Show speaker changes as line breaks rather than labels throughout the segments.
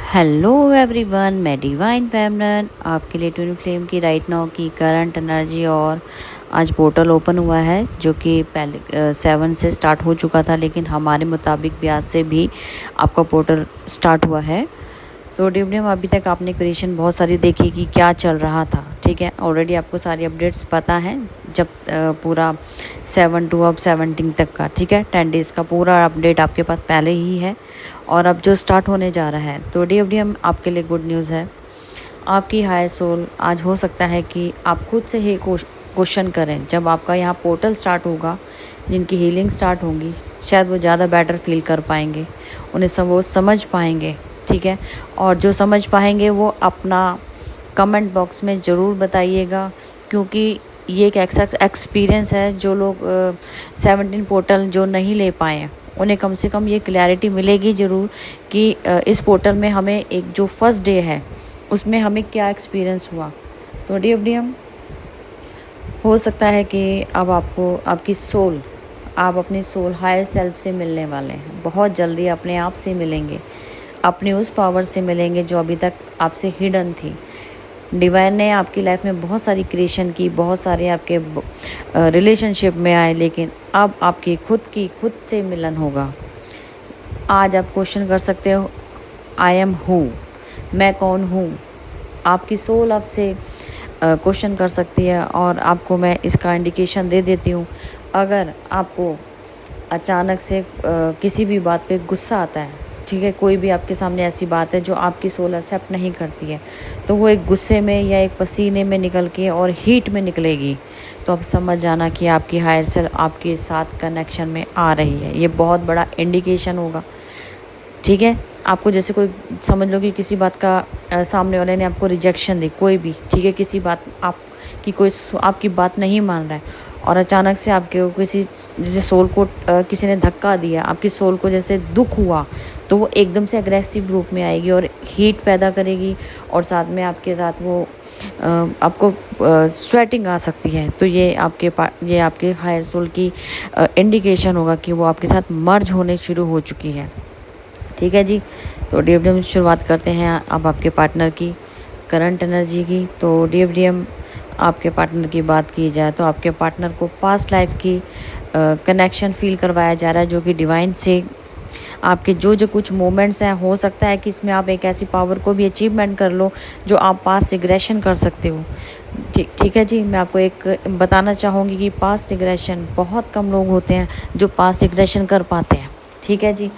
Hello everyone, मैं divine फेमनन आपके लिए ट्विन फ्लेम की राइट नाउ की करंट एनर्जी। और आज पोर्टल ओपन हुआ है जो कि पहले 7 से स्टार्ट हो चुका था, लेकिन हमारे मुताबिक भी आज से भी आपका पोर्टल स्टार्ट हुआ है। तो डिवनियम अभी तक आपने क्रिएशन बहुत सारी देखी कि क्या चल रहा था, ठीक है। ऑलरेडी आपको सारी अपडेट्स पता हैं जब पूरा 7 to अब 17 तक का, ठीक है, 10 डेज़ का पूरा अपडेट आपके पास पहले ही है। और अब जो स्टार्ट होने जा रहा है, तो डिवनियम आपके लिए गुड न्यूज़ है। आपकी हायर सोल आज हो सकता है कि आप खुद से ही क्वेश्चन करें। जब आपका यहाँ पोर्टल स्टार्ट होगा, जिनकी हीलिंग स्टार्ट होगी, शायद वो ज़्यादा बेटर फील कर पाएंगे, उन्हें वो समझ पाएंगे, ठीक है। और जो समझ पाएंगे वो अपना कमेंट बॉक्स में ज़रूर बताइएगा, क्योंकि ये एक ऐसा एक्सपीरियंस है जो लोग 17 पोर्टल जो नहीं ले पाए हैं, उन्हें कम से कम ये क्लैरिटी मिलेगी ज़रूर कि इस पोर्टल में हमें एक जो फर्स्ट डे है उसमें हमें क्या एक्सपीरियंस हुआ। तो डिवनियम हो सकता है कि अब आपको आपकी सोल, आप अपनी सोल हायर सेल्फ से मिलने वाले हैं। बहुत जल्दी अपने आप से मिलेंगे, अपनी उस पावर से मिलेंगे जो अभी तक आपसे हिडन थी। डिवाइन ने आपकी लाइफ में बहुत सारी क्रिएशन की, बहुत सारे आपके रिलेशनशिप में आए, लेकिन अब आपकी खुद से मिलन होगा। आज आप क्वेश्चन कर सकते हो, आई एम हु, मैं कौन हूँ। आपकी सोल आपसे क्वेश्चन कर सकती है, और आपको मैं इसका इंडिकेशन दे देती हूँ। अगर आपको अचानक से किसी भी बात पे गुस्सा आता है, ठीक है, कोई भी आपके सामने ऐसी बात है जो आपकी सोल एक्सेप्ट नहीं करती है, तो वो एक गुस्से में या एक पसीने में निकल के और हीट में निकलेगी, तो आप समझ जाना कि आपकी हायर सेल्फ आपके साथ कनेक्शन में आ रही है। ये बहुत बड़ा इंडिकेशन होगा, ठीक है। आपको जैसे कोई समझ लो कि किसी बात का सामने वाले ने आपको रिजेक्शन दी, कोई भी, ठीक है, किसी बात आपकी कोई आपकी बात नहीं मान रहा है, और अचानक से आपके किसी जैसे सोल को किसी ने धक्का दिया, आपकी सोल को जैसे दुख हुआ, तो वो एकदम से अग्रेसिव रूप में आएगी और हीट पैदा करेगी, और साथ में आपके साथ वो आपको स्वेटिंग आ सकती है। तो ये आपके हायर सोल की इंडिकेशन होगा कि वो आपके साथ मर्ज होने शुरू हो चुकी है, ठीक है जी। तो डीएफडीएम शुरुआत करते हैं अब आपके पार्टनर की करंट एनर्जी की। तो डीएफडीएम आपके पार्टनर की बात की जाए तो आपके पार्टनर को पास्ट लाइफ की कनेक्शन फील करवाया जा रहा है, जो कि डिवाइन से आपके जो कुछ मोमेंट्स हैं, हो सकता है कि इसमें आप एक ऐसी पावर को भी अचीवमेंट कर लो जो आप पास्ट रिग्रेशन कर सकते हो, ठीक है जी। मैं आपको एक बताना चाहूँगी कि पास्ट रिग्रेशन बहुत कम लोग होते हैं जो पास्ट रिग्रेशन कर पाते हैं, ठीक है जी।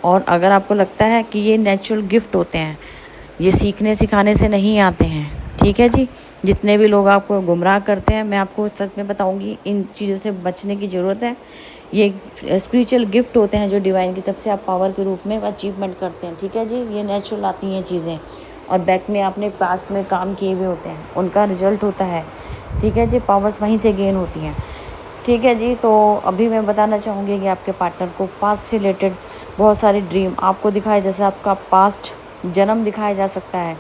और अगर आपको लगता है कि ये नेचुरल गिफ्ट होते हैं, ये सीखने सिखाने से नहीं आते हैं, ठीक है जी। जितने भी लोग आपको गुमराह करते हैं, मैं आपको सच में बताऊंगी, इन चीज़ों से बचने की ज़रूरत है। ये स्पिरिचुअल गिफ्ट होते हैं जो डिवाइन की तरफ से आप पावर के रूप में अचीवमेंट करते हैं, ठीक है जी। ये नेचुरल आती हैं चीज़ें, और बैक में आपने पास्ट में काम किए हुए होते हैं, उनका रिजल्ट होता है, ठीक है जी। पावर्स वहीं से गेन होती हैं, ठीक है जी। तो अभी मैं बताना चाहूँगी कि आपके पार्टनर को पास्ट से रिलेटेड बहुत सारे ड्रीम आपको दिखाए, जैसे आपका पास्ट जन्म दिखाया जा सकता है।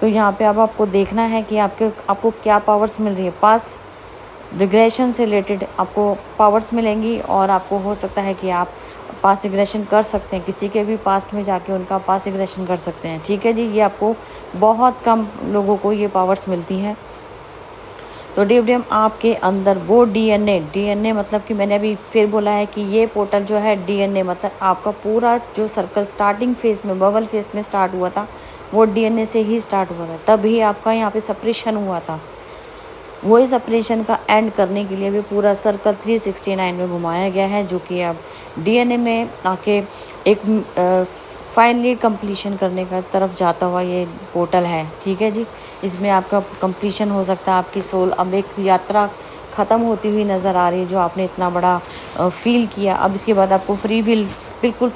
तो यहाँ पे अब आपको देखना है कि आपको क्या पावर्स मिल रही है। पास्ट रिग्रेशन से रिलेटेड आपको पावर्स मिलेंगी, और आपको हो सकता है कि आप पास्ट रिग्रेशन कर सकते हैं, किसी के भी पास्ट में जाके उनका पास्ट रिग्रेशन कर सकते हैं, ठीक है जी। ये आपको बहुत कम लोगों को ये पावर्स मिलती हैं। तो डिवडियम आपके अंदर वो डीएनए मतलब कि मैंने अभी फिर बोला है कि ये पोर्टल जो है डीएनए मतलब आपका पूरा जो सर्कल स्टार्टिंग फेज में, बबल फेज में स्टार्ट हुआ था, वो डीएनए से ही स्टार्ट हुआ था। तभी आपका यहाँ पे सेपरेशन हुआ था। वही सेपरेशन का एंड करने के लिए भी पूरा सर्कल 369 में घुमाया गया है, जो कि अब डीएनए में आके एक फाइनली कंप्लीशन करने का तरफ जाता हुआ ये पोर्टल है, ठीक है जी। इसमें आपका कंप्लीशन हो सकता है। आपकी सोल अब एक यात्रा ख़त्म होती हुई नज़र आ रही है, जो आपने इतना बड़ा फील किया। अब इसके बाद आपको फ्री विल बिल्कुल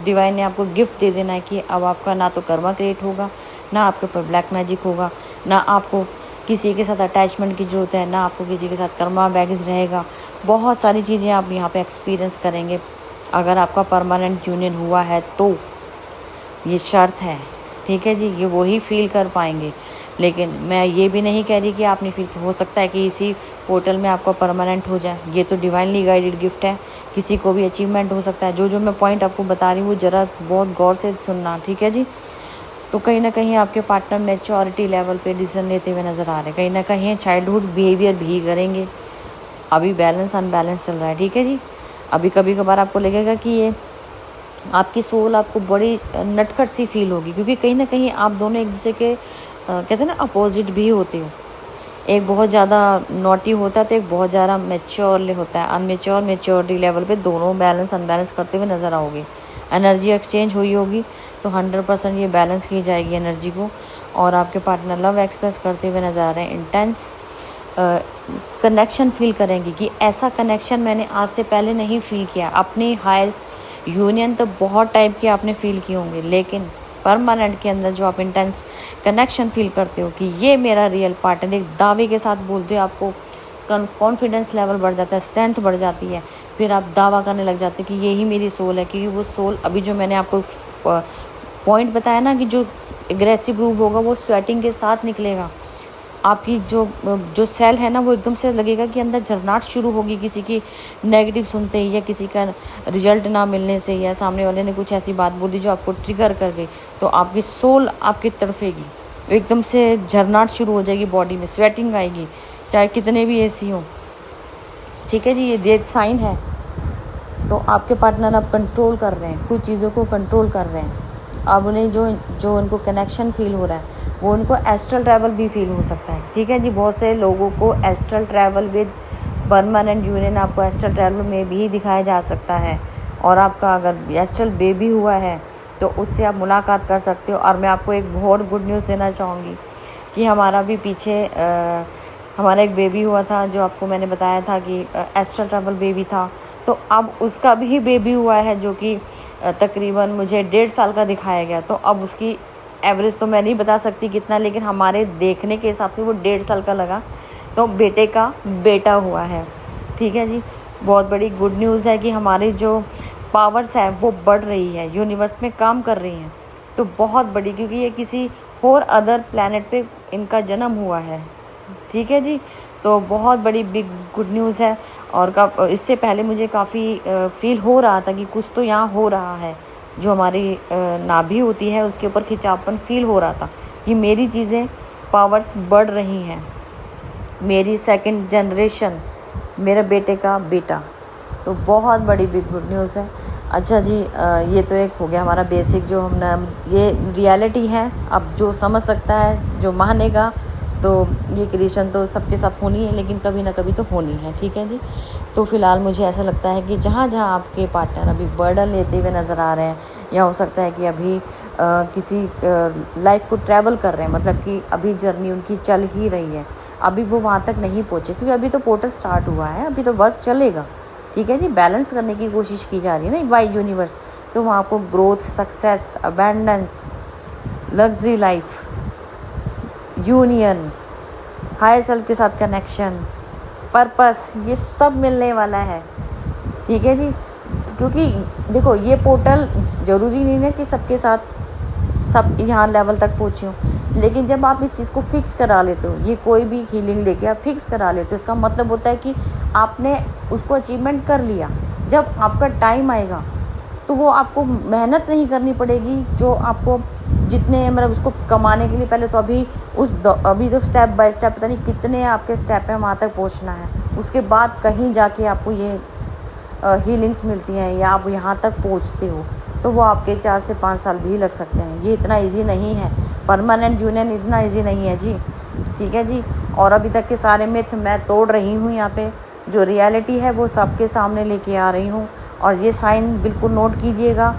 डिवाइन ने आपको गिफ्ट दे देना है कि अब आपका ना तो कर्मा क्रिएट होगा, ना आपके ऊपर ब्लैक मैजिक होगा, ना आपको किसी के साथ अटैचमेंट की ज़रूरत है, ना आपको किसी के साथ कर्मा बैगेज रहेगा। बहुत सारी चीज़ें आप यहाँ पे एक्सपीरियंस करेंगे। अगर आपका परमानेंट यूनियन हुआ है तो ये शर्त है, ठीक है जी, ये वही फील कर पाएंगे। लेकिन मैं ये भी नहीं कह रही कि आप नहीं फील, हो सकता है कि इसी पोर्टल में आपका परमानेंट हो जाए। ये तो डिवाइनली गाइडेड गिफ्ट है, किसी को भी अचीवमेंट हो सकता है। जो मैं पॉइंट आपको बता रही हूँ, ज़रा बहुत गौर से सुनना, ठीक है जी। तो कहीं ना कहीं आपके पार्टनर मैच्योरिटी लेवल पे डिसीजन लेते हुए नज़र आ रहे हैं, कहीं ना कहीं चाइल्डहुड बिहेवियर भी करेंगे। अभी बैलेंस अनबैलेंस चल रहा है, ठीक है जी। अभी कभी कभार आपको लगेगा कि ये आपकी सोल आपको बड़ी नटखट सी फील होगी, क्योंकि कहीं ना कहीं आप दोनों एक दूसरे के कहते हैं ना अपोजिट भी होते हो। एक बहुत ज़्यादा नॉटी होता है तो एक बहुत ज़्यादा मैच्योर होता है। अनमेच्योर मैच्योरिटी लेवल पे दोनों बैलेंस अनबैलेंस करते हुए नज़र आओगे। एनर्जी एक्सचेंज हुई होगी तो 100% ये बैलेंस की जाएगी एनर्जी को। और आपके पार्टनर लव एक्सप्रेस करते हुए नज़र आ रहे हैं। इंटेंस कनेक्शन फील करेंगी कि ऐसा कनेक्शन मैंने आज से पहले नहीं फील किया। अपनी हायर यूनियन तो बहुत टाइप के आपने फील किए होंगे, लेकिन परमानेंट के अंदर जो आप इंटेंस कनेक्शन फील करते हो कि ये मेरा रियल पार्टनर, एक दावे के साथ बोलते हो, आपको कॉन्फिडेंस लेवल बढ़ जाता है, स्ट्रेंथ बढ़ जाती है। फिर आप दावा करने लग जाते हो कि यही मेरी सोल है, क्योंकि वो सोल अभी जो मैंने आपको पॉइंट बताया ना कि जो एग्रेसिव रूप होगा वो स्वेटिंग के साथ निकलेगा। आपकी जो सेल है ना वो एकदम से लगेगा कि अंदर झरनाट शुरू होगी किसी की नेगेटिव सुनते ही, या किसी का रिजल्ट ना मिलने से, या सामने वाले ने कुछ ऐसी बात बोल दी जो आपको ट्रिगर कर गई, तो आपकी सोल आपकी तड़फेगी, एकदम से झरनाट शुरू हो जाएगी, बॉडी में स्वेटिंग आएगी, चाहे कितने भी एसी हो, ठीक है जी। ये डेथ साइन है। तो आपके पार्टनर अब कंट्रोल कर रहे हैं, कुछ चीज़ों को कंट्रोल कर रहे हैं। अब उन्हें जो उनको कनेक्शन फील हो रहा है वो उनको एस्ट्रल ट्रैवल भी फील हो सकता है, ठीक है जी। बहुत से लोगों को astral travel with permanent union आपको एस्ट्रल ट्रैवल में भी दिखाया जा सकता है। और आपका अगर एस्ट्रल बेबी हुआ है तो उससे आप मुलाकात कर सकते हो। और मैं आपको एक बहुत गुड न्यूज़ देना चाहूँगी कि हमारा भी पीछे हमारा एक बेबी हुआ था, जो आपको मैंने बताया था कि एस्ट्रल ट्रैवल बेबी था। तो अब उसका भी बेबी हुआ है जो कि तकरीबन मुझे 1.5 साल का दिखाया गया। तो अब उसकी एवरेज तो मैं नहीं बता सकती कितना, लेकिन हमारे देखने के हिसाब से वो 1.5 साल का लगा। तो बेटे का बेटा हुआ है, ठीक है जी। बहुत बड़ी गुड न्यूज़ है कि हमारी जो पावर्स है वो बढ़ रही है, यूनिवर्स में काम कर रही हैं। तो बहुत बड़ी, क्योंकि ये किसी और अदर प्लैनेट पे इनका जन्म हुआ है, ठीक है जी। तो बहुत बड़ी बिग गुड न्यूज़ है। और इससे पहले मुझे काफ़ी फील हो रहा था कि कुछ तो यहाँ हो रहा है। जो हमारी नाभि होती है उसके ऊपर खिंचावपन फील हो रहा था कि मेरी चीज़ें पावर्स बढ़ रही हैं। मेरी सेकंड जनरेशन, मेरे बेटे का बेटा, तो बहुत बड़ी बिग गुड न्यूज़ है। अच्छा जी, ये तो एक हो गया हमारा बेसिक, जो हमने ये रियलिटी है। अब जो समझ सकता है, जो मानेगा, तो ये क्रिएशन तो सबके साथ होनी है, लेकिन कभी ना कभी तो होनी है, ठीक है जी। तो फ़िलहाल मुझे ऐसा लगता है कि जहाँ जहाँ आपके पार्टनर अभी बर्डन लेते हुए नज़र आ रहे हैं, या हो सकता है कि अभी किसी लाइफ को ट्रैवल कर रहे हैं, मतलब कि अभी जर्नी उनकी चल ही रही है, अभी वो वहाँ तक नहीं पहुँचे, क्योंकि अभी तो पोर्टल स्टार्ट हुआ है, अभी तो वर्क चलेगा, ठीक है जी। बैलेंस करने की कोशिश की जा रही है ना बाय यूनिवर्स। तो वहाँ आपको growth, success, abundance, luxury life, union, higher self के साथ कनेक्शन, पर्पस, ये सब मिलने वाला है, ठीक है जी। क्योंकि देखो, ये पोर्टल ज़रूरी नहीं है कि सबके साथ सब यहाँ लेवल तक पहुँचे हो, लेकिन जब आप इस चीज़ को फिक्स करा लेते हो, ये कोई भी हीलिंग लेके आप फिक्स करा लेते हो, इसका मतलब होता है कि आपने उसको अचीवमेंट कर लिया। जब आपका टाइम आएगा तो वो आपको मेहनत नहीं करनी पड़ेगी, जो आपको जितने मतलब उसको कमाने के लिए पहले तो अभी तो स्टेप बाय स्टेप पता नहीं कितने आपके स्टेप हैं वहाँ तक पहुँचना है। उसके बाद कहीं जाके आपको ये हीलिंग्स मिलती हैं, या आप यहाँ तक पहुँचते हो, तो वो आपके 4 से 5 साल भी लग सकते हैं। ये इतना इजी नहीं है, परमानेंट यूनियन इतना इजी नहीं है जी, ठीक है जी। और अभी तक के सारे मिथ मैं तोड़ रही हूँ यहाँ पे, जो रियलिटी है वो सबके सामने लेके आ रही हूँ। और ये साइन बिल्कुल नोट कीजिएगा,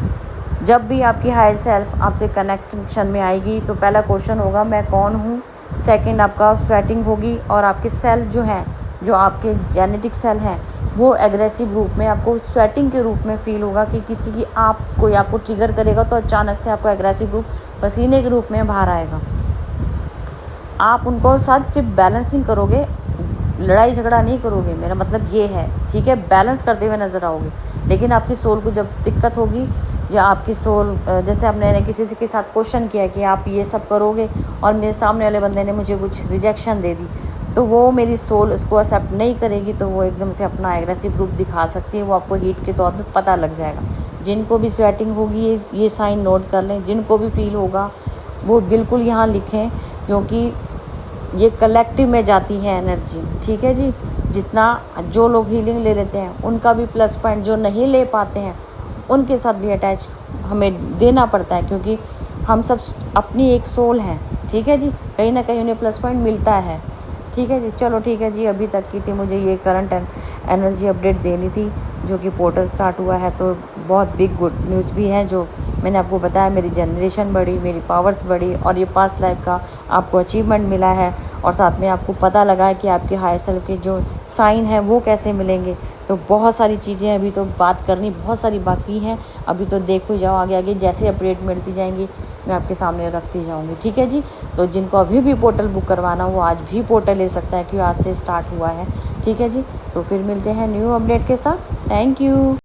जब भी आपकी हायर सेल्फ आपसे कनेक्शन में आएगी तो पहला क्वेश्चन होगा मैं कौन हूँ, सेकंड आपका स्वेटिंग होगी, और आपके सेल जो हैं, जो आपके जेनेटिक सेल हैं, वो एग्रेसिव रूप में आपको स्वेटिंग के रूप में फील होगा कि किसी की कोई आपको ट्रिगर करेगा तो अचानक से आपको एग्रेसिव रूप पसीने के रूप में बाहर आएगा। आप उनको साथ सिर्फ बैलेंसिंग करोगे, लड़ाई झगड़ा नहीं करोगे, मेरा मतलब ये है, ठीक है। बैलेंस करते हुए नज़र आओगे। लेकिन आपकी सोल को जब दिक्कत होगी, या आपकी सोल जैसे आपने किसी के साथ क्वेश्चन किया कि आप ये सब करोगे और मेरे सामने वाले बंदे ने मुझे कुछ रिजेक्शन दे दी, तो वो मेरी सोल इसको एक्सेप्ट नहीं करेगी, तो वो एकदम से अपना एग्रेसिव रूप दिखा सकती है। वो आपको हीट के तौर पे पता लग जाएगा। जिनको भी स्वेटिंग होगी ये साइन नोट कर लें, जिनको भी फील होगा वो बिल्कुल यहाँ लिखें, क्योंकि ये कलेक्टिव में जाती है एनर्जी। ठीक है जी, जितना जो लोग हीलिंग ले लेते हैं उनका भी प्लस पॉइंट, जो नहीं ले पाते हैं उनके साथ भी अटैच हमें देना पड़ता है, क्योंकि हम सब अपनी एक सोल है। ठीक है जी, कहीं ना कहीं उन्हें प्लस पॉइंट मिलता है। ठीक है जी, चलो ठीक है जी, अभी तक की थी मुझे ये करंट एनर्जी अपडेट देनी थी, जो कि पोर्टल स्टार्ट हुआ है। तो बहुत बिग गुड न्यूज़ भी है, जो मैंने आपको बताया, मेरी जनरेशन बढ़ी, मेरी पावर्स बढ़ी, और ये पास्ट लाइफ का आपको अचीवमेंट मिला है, और साथ में आपको पता लगा है कि आपके हायर सेल्फ के जो साइन हैं वो कैसे मिलेंगे। तो बहुत सारी चीज़ें अभी तो बात करनी बहुत सारी बाकी हैं, अभी तो देखो जाओ, आगे आगे जैसे अपडेट मिलती जाएंगी मैं आपके सामने रखती जाऊंगी। ठीक है जी, तो जिनको अभी भी पोर्टल बुक करवाना वो आज भी पोर्टल ले सकता है, क्योंकि आज से स्टार्ट हुआ है। ठीक है जी, तो फिर मिलते हैं न्यू अपडेट के साथ। Thank you.